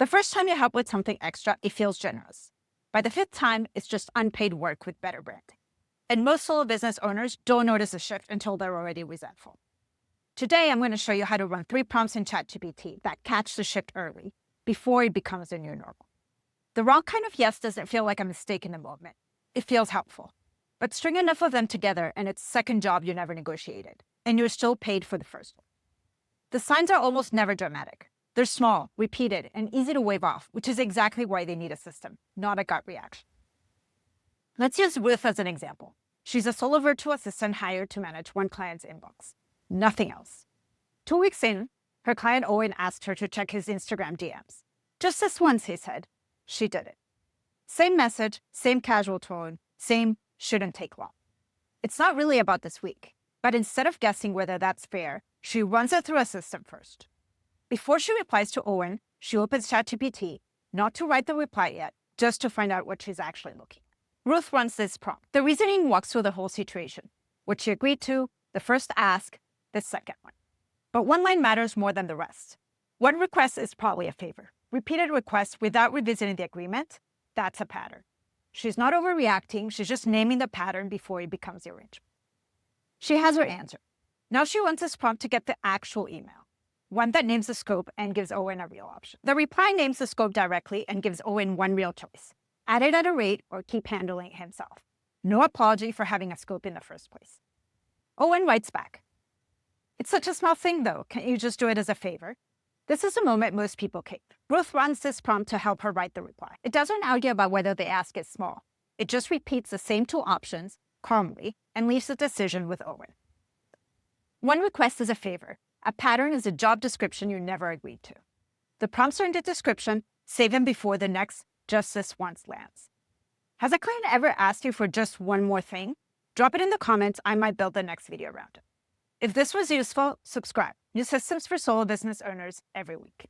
The first time you help with something extra, it feels generous. By the fifth time, it's just unpaid work with better branding. And most solo business owners don't notice a shift until they're already resentful. Today, I'm going to show you how to run 3 prompts in ChatGPT that catch the shift early, before it becomes the new normal. The wrong kind of yes doesn't feel like a mistake in the moment. It feels helpful. But string enough of them together and it's a second job you never negotiated, and you're still paid for the first one. The signs are almost never dramatic. They're small, repeated, and easy to wave off, which is exactly why they need a system, not a gut reaction. Let's use Ruth as an example. She's a solo virtual assistant hired to manage one client's inbox. Nothing else. 2 weeks in, her client Owen asked her to check his Instagram DMs. Just this once, he said. She did it. Same message, same casual tone, same shouldn't take long. It's not really about this week, but instead of guessing whether that's fair, she runs it through a system first. Before she replies to Owen, she opens ChatGPT, not to write the reply yet, just to find out what she's actually looking at. Ruth runs this prompt. The reasoning walks through the whole situation, what she agreed to, the first ask, the second one. But one line matters more than the rest. One request is probably a favor. Repeated requests without revisiting the agreement, that's a pattern. She's not overreacting, she's just naming the pattern before it becomes the arrangement. She has her answer. Now she wants this prompt to get the actual email, one that names the scope and gives Owen a real option. The reply names the scope directly and gives Owen one real choice. Add it at a rate or keep handling it himself. No apology for having a scope in the first place. Owen writes back. It's such a small thing though, can't you just do it as a favor? This is a moment most people cave. Ruth runs this prompt to help her write the reply. It doesn't argue about whether the ask is small. It just repeats the same 2 options calmly and leaves the decision with Owen. One request is a favor. A pattern is a job description you never agreed to. The prompts are in the description. Save them before the next just this once lands. Has a client ever asked you for just one more thing? Drop it in the comments. I might build the next video around it. If this was useful, subscribe. New systems for solo business owners every week.